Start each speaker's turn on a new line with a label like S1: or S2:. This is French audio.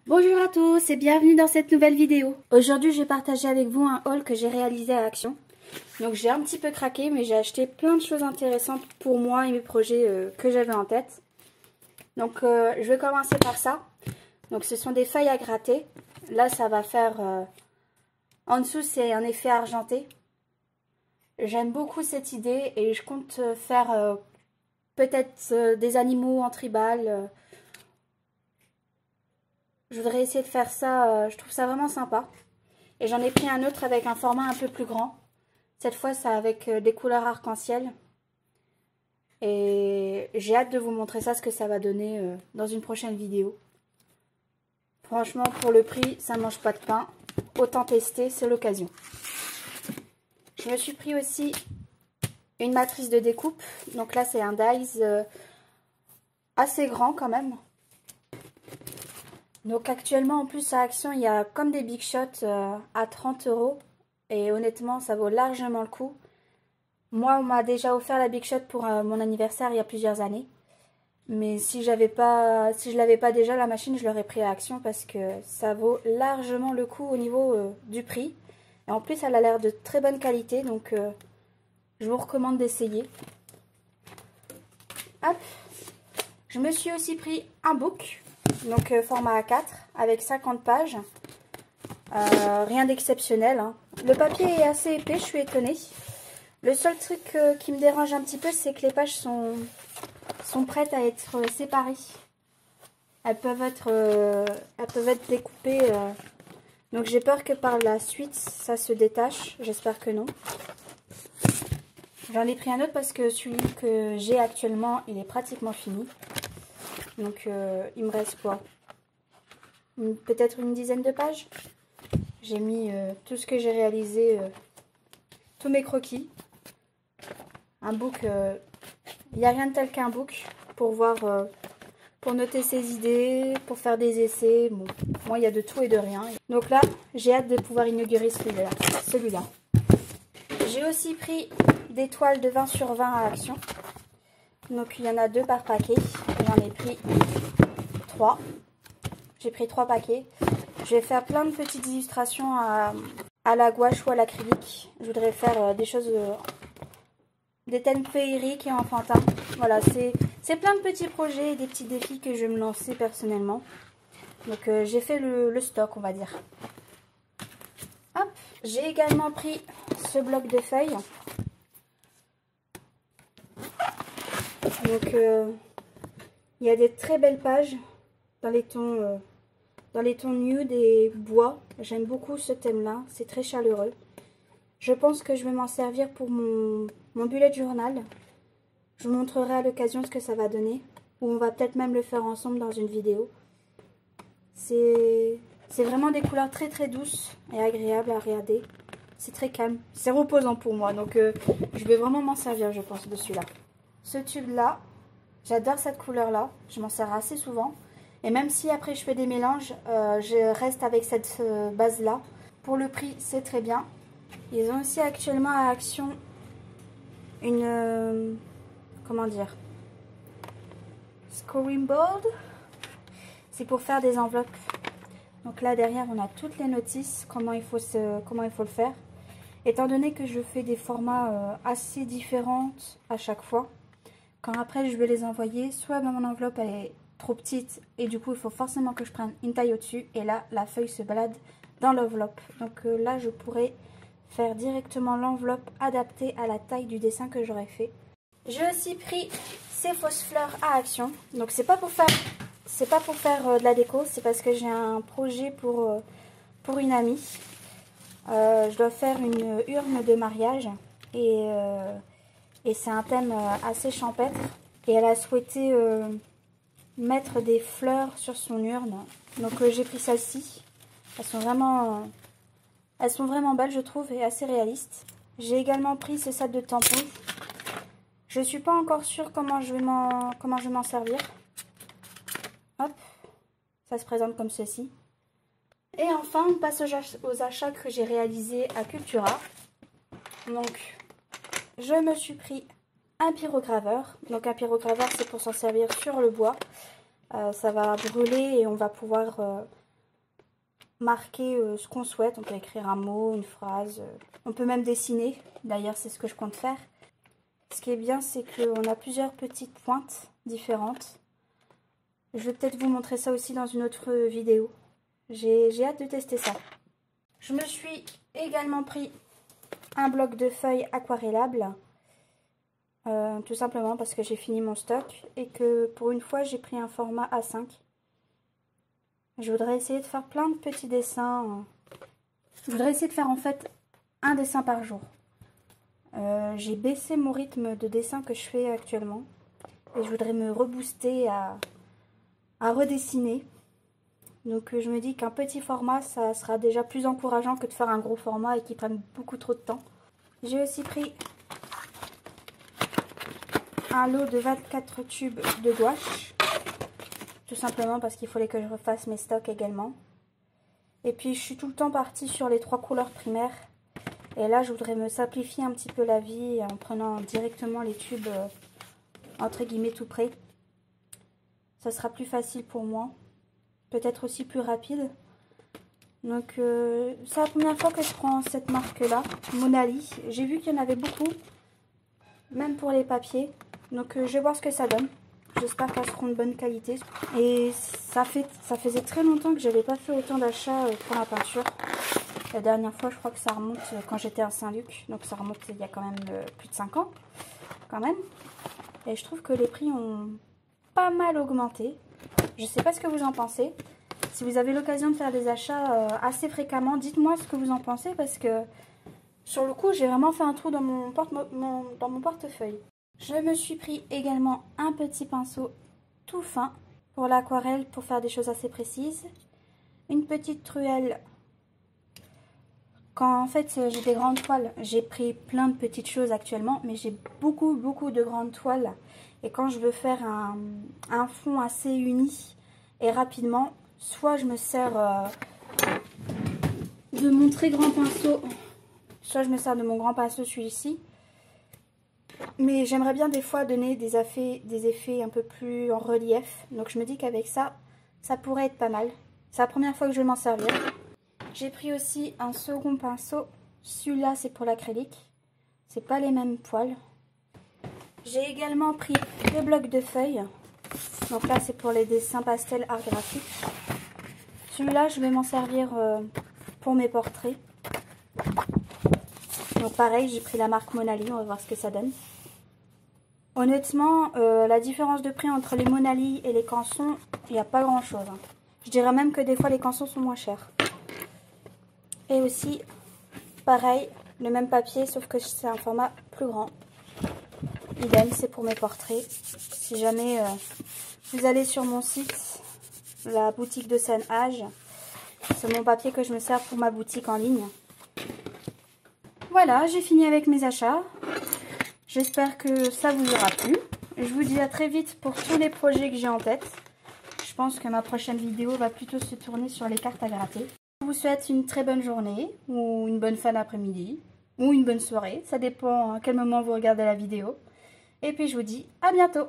S1: Bonjour à tous et bienvenue dans cette nouvelle vidéo. Aujourd'hui je vais partager avec vous un haul que j'ai réalisé à Action. Donc j'ai un petit peu craqué mais j'ai acheté plein de choses intéressantes pour moi et mes projets que j'avais en tête. Donc je vais commencer par ça. Donc ce sont des feuilles à gratter. Là ça va faire... en dessous c'est un effet argenté. J'aime beaucoup cette idée et je compte faire peut-être des animaux en tribal. Je voudrais essayer de faire ça, je trouve ça vraiment sympa. Et j'en ai pris un autre avec un format un peu plus grand. Cette fois, c'est avec des couleurs arc-en-ciel. Et j'ai hâte de vous montrer ça, ce que ça va donner dans une prochaine vidéo. Franchement, pour le prix, ça ne mange pas de pain. Autant tester, c'est l'occasion. Je me suis pris aussi une matrice de découpe. Donc là, c'est un dies assez grand quand même. Donc actuellement en plus à Action il y a comme des big shots à 30 €. Et honnêtement ça vaut largement le coup. Moi on m'a déjà offert la big shot pour mon anniversaire il y a plusieurs années. Mais si je l'avais pas déjà la machine je l'aurais pris à Action parce que ça vaut largement le coup au niveau du prix. Et en plus elle a l'air de très bonne qualité donc je vous recommande d'essayer. Hop. Je me suis aussi pris un book. Donc format A4 avec 50 pages. Rien d'exceptionnel. Hein. Le papier est assez épais, je suis étonnée. Le seul truc qui me dérange un petit peu, c'est que les pages sont prêtes à être séparées. Elles peuvent être découpées. Donc j'ai peur que par la suite, ça se détache. J'espère que non. J'en ai pris un autre parce que celui que j'ai actuellement, il est pratiquement fini. Donc il me reste quoi? Peut-être une dizaine de pages. J'ai mis tout ce que j'ai réalisé, tous mes croquis. Un book, il n'y a rien de tel qu'un book pour voir, pour noter ses idées, pour faire des essais. Bon, moi il y a de tout et de rien. Donc là, j'ai hâte de pouvoir inaugurer celui-là. J'ai aussi pris des toiles de 20 sur 20 à Action. Donc il y en a 2 par paquet. J'en ai pris 3. J'ai pris 3 paquets. Je vais faire plein de petites illustrations à la gouache ou à l'acrylique. Je voudrais faire des choses, des thèmes féeriques et enfantins. Voilà, c'est plein de petits projets et des petits défis que je vais me lancer personnellement. Donc j'ai fait le stock, on va dire. Hop. J'ai également pris ce bloc de feuilles. Donc il y a des très belles pages dans les tons nude et bois. J'aime beaucoup ce thème-là. C'est très chaleureux. Je pense que je vais m'en servir pour mon bullet journal. Je vous montrerai à l'occasion ce que ça va donner. Ou on va peut-être même le faire ensemble dans une vidéo. C'est vraiment des couleurs très très douces et agréables à regarder. C'est très calme. C'est reposant pour moi. Donc je vais vraiment m'en servir, je pense, de celui-là. Ce tube-là, j'adore cette couleur-là. Je m'en sers assez souvent. Et même si après je fais des mélanges, je reste avec cette base-là. Pour le prix, c'est très bien. Ils ont aussi actuellement à Action une... comment dire? Scoring board. C'est pour faire des enveloppes. Donc là derrière, on a toutes les notices, comment il faut le faire. Étant donné que je fais des formats assez différents à chaque fois, quand après je vais les envoyer, soit mon enveloppe elle est trop petite et du coup il faut forcément que je prenne une taille au-dessus et là la feuille se balade dans l'enveloppe. Donc là je pourrais faire directement l'enveloppe adaptée à la taille du dessin que j'aurais fait. J'ai aussi pris ces fausses fleurs à Action. Donc c'est pas pour faire de la déco, c'est parce que j'ai un projet pour une amie. Je dois faire une urne de mariage et c'est un thème assez champêtre et elle a souhaité mettre des fleurs sur son urne. Donc j'ai pris celle-ci. Elles sont vraiment belles je trouve et assez réalistes. J'ai également pris ce set de tampons. Je suis pas encore sûre comment je vais m'en servir. Hop, ça se présente comme ceci. Et enfin on passe aux achats que j'ai réalisés à Cultura. Donc je me suis pris un pyrograveur. Donc un pyrograveur c'est pour s'en servir sur le bois. Ça va brûler et on va pouvoir marquer ce qu'on souhaite. On peut écrire un mot, une phrase. On peut même dessiner. D'ailleurs, c'est ce que je compte faire. Ce qui est bien, c'est qu'on a plusieurs petites pointes différentes. Je vais peut-être vous montrer ça aussi dans une autre vidéo. J'ai hâte de tester ça. Je me suis également pris un bloc de feuilles aquarellables. Tout simplement parce que j'ai fini mon stock et que pour une fois, j'ai pris un format A5. Je voudrais essayer de faire plein de petits dessins. Je voudrais essayer de faire en fait un dessin par jour. J'ai baissé mon rythme de dessin que je fais actuellement. Et je voudrais me rebooster à redessiner. Donc je me dis qu'un petit format, ça sera déjà plus encourageant que de faire un gros format et qui prenne beaucoup trop de temps. J'ai aussi pris un lot de 24 tubes de gouache. Tout simplement parce qu'il fallait que je refasse mes stocks également. Et puis je suis tout le temps partie sur les 3 couleurs primaires. Et là je voudrais me simplifier un petit peu la vie en prenant directement les tubes entre guillemets tout prêts. Ça sera plus facile pour moi. Peut-être aussi plus rapide. Donc c'est la première fois que je prends cette marque là, Monali. J'ai vu qu'il y en avait beaucoup. Même pour les papiers. Donc je vais voir ce que ça donne. J'espère qu'elles seront de bonne qualité. Et ça faisait très longtemps que je n'avais pas fait autant d'achats pour la peinture. La dernière fois, je crois que ça remonte quand j'étais à Saint-Luc. Donc ça remonte il y a quand même plus de 5 ans. Quand même. Et je trouve que les prix ont pas mal augmenté. Je ne sais pas ce que vous en pensez. Si vous avez l'occasion de faire des achats assez fréquemment, dites-moi ce que vous en pensez. Parce que sur le coup, j'ai vraiment fait un trou dans mon portefeuille. Je me suis pris également un petit pinceau tout fin pour l'aquarelle, pour faire des choses assez précises. Une petite truelle. Quand en fait j'ai des grandes toiles, j'ai pris plein de petites choses actuellement, mais j'ai beaucoup de grandes toiles. Et quand je veux faire un fond assez uni et rapidement, soit je me sers de mon très grand pinceau, soit je me sers de mon grand pinceau, celui-ci. Mais j'aimerais bien des fois donner des effets un peu plus en relief. Donc je me dis qu'avec ça, ça pourrait être pas mal. C'est la première fois que je vais m'en servir. J'ai pris aussi un second pinceau. Celui-là, c'est pour l'acrylique. C'est pas les mêmes poils. J'ai également pris 2 blocs de feuilles. Donc là, c'est pour les dessins pastel art graphique. Celui-là, je vais m'en servir pour mes portraits. Donc pareil, j'ai pris la marque Monali. On va voir ce que ça donne. Honnêtement, la différence de prix entre les Monali et les Canson, il n'y a pas grand chose. Hein. Je dirais même que des fois les Canson sont moins chers. Et aussi, pareil, le même papier, sauf que c'est un format plus grand. Idem, c'est pour mes portraits. Si jamais vous allez sur mon site, la boutique de Sun-Age, c'est mon papier que je me sers pour ma boutique en ligne. Voilà, j'ai fini avec mes achats. J'espère que ça vous aura plu. Je vous dis à très vite pour tous les projets que j'ai en tête. Je pense que ma prochaine vidéo va plutôt se tourner sur les cartes à gratter. Je vous souhaite une très bonne journée, ou une bonne fin d'après-midi, ou une bonne soirée. Ça dépend à quel moment vous regardez la vidéo. Et puis je vous dis à bientôt.